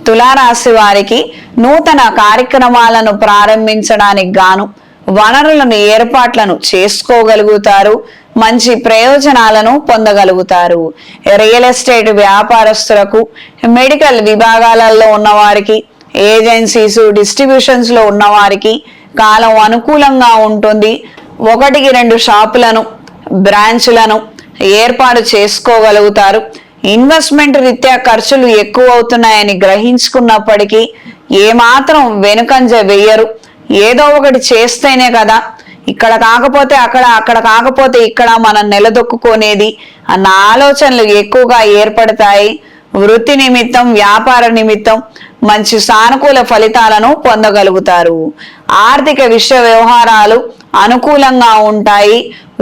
తులారాశి వారికి నూతన కార్యక్రమాలను ప్రారంభించడానికి గాను వనరులను ఏర్పాట్లను చేసుకోగలుగుతారు. మంచి ప్రయోజనాలను పొందగలుగుతారు. రియల్ ఎస్టేట్ వ్యాపారస్తులకు, మెడికల్ విభాగాలలో ఉన్నవారికి, ఏజెన్సీస్ డిస్ట్రిబ్యూషన్స్ లో ఉన్నవారికి కాలం అనుకూలంగా ఉంటుంది. 1-2 షాపులను, బ్రాంచ్లను ఏర్పాటు చేసుకోగలుగుతారు. ఇన్వెస్ట్మెంట్ రీత్యా ఖర్చులు ఎక్కువ అవుతున్నాయని గ్రహించుకున్నప్పటికీ ఏమాత్రం వెనుకంజ వేయరు. ఏదో ఒకటి చేస్తేనే కదా ఇక్కడ కాకపోతే అక్కడ, అక్కడ కాకపోతే ఇక్కడ మనం నిలదొక్కునేది అన్న ఆలోచనలు ఎక్కువగా ఏర్పడతాయి. వృత్తి నిమిత్తం, వ్యాపార నిమిత్తం మంచి సానుకూల ఫలితాలను పొందగలుగుతారు. ఆర్థిక విషయ వ్యవహారాలు అనుకూలంగా ఉంటాయి.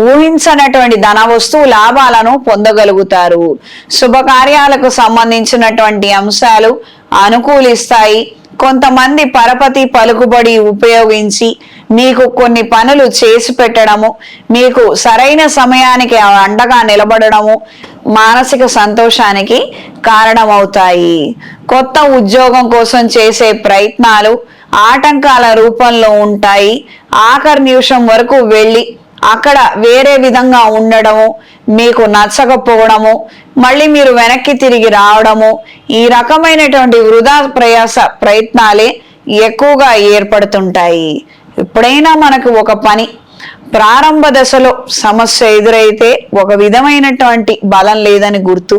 ఊహించనటువంటి ధన వస్తువు లాభాలను పొందగలుగుతారు. శుభకార్యాలకు సంబంధించినటువంటి అంశాలు అనుకూలిస్తాయి. కొంతమంది పరపతి పలుకుబడి ఉపయోగించి మీకు కొన్ని పనులు చేసి పెట్టడము, మీకు సరైన సమయానికి అండగా నిలబడము మానసిక సంతోషానికి కారణమవుతాయి. కొత్త ఉద్యోగం కోసం చేసే ప్రయత్నాలు ఆటంకాల రూపంలో ఉంటాయి. ఆఖరి నిమిషం వరకు వెళ్ళి అక్కడ వేరే విధంగా ఉండడము, మీకు నచ్చకపోవడము, మళ్ళీ మీరు వెనక్కి తిరిగి రావడము, ఈ రకమైనటువంటి వృధా ప్రయాస ప్రయత్నాలే ఎక్కువగా ఏర్పడుతుంటాయి. ఎప్పుడైనా మనకు ఒక పని ప్రారంభ దశలో సమస్య ఎదురైతే ఒక విధమైనటువంటి బలం లేదని గుర్తు,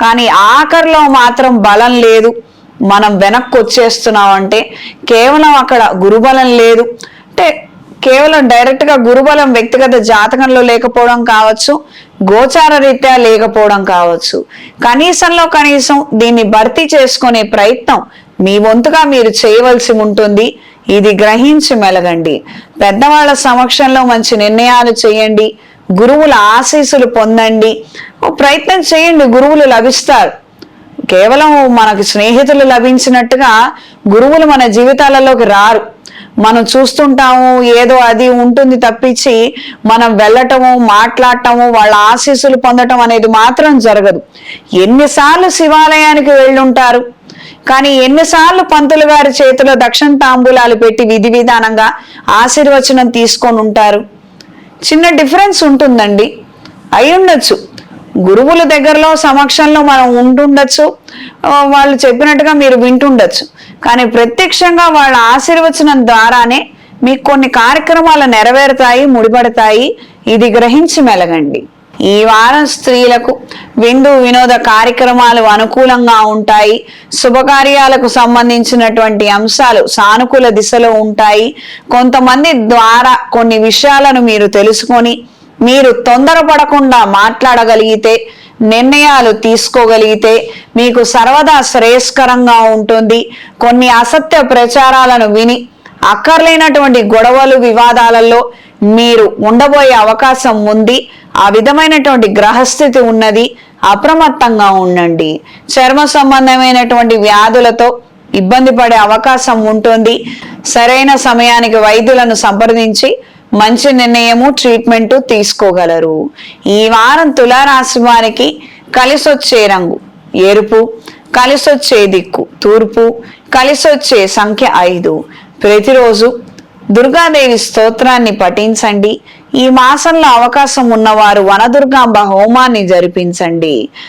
కానీ ఆఖరిలో మాత్రం బలం లేదు, మనం వెనక్కి వచ్చేస్తున్నాం అంటే కేవలం అక్కడ గురుబలం లేదు, అంటే కేవలం డైరెక్ట్ గా గురుబలం వ్యక్తిగత జాతకంలో లేకపోవడం కావచ్చు, గోచార రీత్యా లేకపోవడం కావచ్చు. కనీసంలో కనీసం దీన్ని భర్తీ చేసుకునే ప్రయత్నం మీ వంతుగా మీరు చేయవలసి ఉంటుంది. ఇది గ్రహించి మెలగండి. పెద్దవాళ్ళ సమక్షంలో మంచి నిర్ణయాలు చేయండి. గురువుల ఆశీస్సులు పొందండి. ప్రయత్నం చేయండి, గురువులు లభిస్తారు. కేవలం మనకు స్నేహితులు లభించినట్టుగా గురువులు మన జీవితాలలోకి రారు. మనం చూస్తుంటాము, ఏదో అది ఉంటుంది తప్పించి మనం వెళ్ళటము, మాట్లాడటము, వాళ్ళ ఆశీస్సులు పొందటం అనేది మాత్రం జరగదు. ఎన్నిసార్లు శివాలయానికి వెళ్ళుంటారు, కానీ ఎన్నిసార్లు పంతులు గారి చేతిలో దక్షిణ తాంబూలాలు పెట్టి విధి విధానంగా ఆశీర్వచనం తీసుకొని ఉంటారు. చిన్న డిఫరెన్స్ ఉంటుందండి. అయి ఉండొచ్చు, గురువుల దగ్గరలో సమక్షంలో మనం ఉంటుండొచ్చు, వాళ్ళు చెప్పినట్టుగా మీరు వింటుండొచ్చు, కానీ ప్రత్యక్షంగా వాళ్ళ ఆశీర్వచనం ద్వారానే మీకు కొన్ని కార్యక్రమాలు నెరవేరుతాయి, ముడిపడతాయి. ఇది గ్రహించి మెలగండి. ఈ వారం స్త్రీలకు విందు వినోద కార్యక్రమాలు అనుకూలంగా ఉంటాయి. శుభకార్యాలకు సంబంధించినటువంటి అంశాలు సానుకూల దిశలో ఉంటాయి. కొంతమంది ద్వారా కొన్ని విషయాలను మీరు తెలుసుకొని మీరు తొందరపడకుండా మాట్లాడగలిగితే, నిర్ణయాలు తీసుకోగలిగితే మీకు సర్వదా శ్రేయస్కరంగా ఉంటుంది. కొన్ని అసత్య ప్రచారాలను విని అక్కర్లేనటువంటి గొడవలు, వివాదాలలో మీరు ఉండబోయే అవకాశం ఉంది. ఆ విధమైనటువంటి గ్రహస్థితి ఉన్నది. అప్రమత్తంగా ఉండండి. చర్మ సంబంధమైనటువంటి వ్యాధులతో ఇబ్బంది పడే అవకాశం ఉంటుంది. సరైన సమయానికి వైద్యులను సంప్రదించి మంచి నిర్ణయము, ట్రీట్మెంట్ తీసుకోగలరు. ఈ వారం తులారాశి వారికి కలిసొచ్చే రంగు ఎరుపు, కలిసొచ్చే దిక్కు తూర్పు, కలిసొచ్చే సంఖ్య 5. ప్రతిరోజు దుర్గాదేవి స్తోత్రాన్ని పఠించండి. ఈ మాసంలో అవకాశం ఉన్నవారు వనదుర్గాంబ హోమాన్ని జరిపించండి.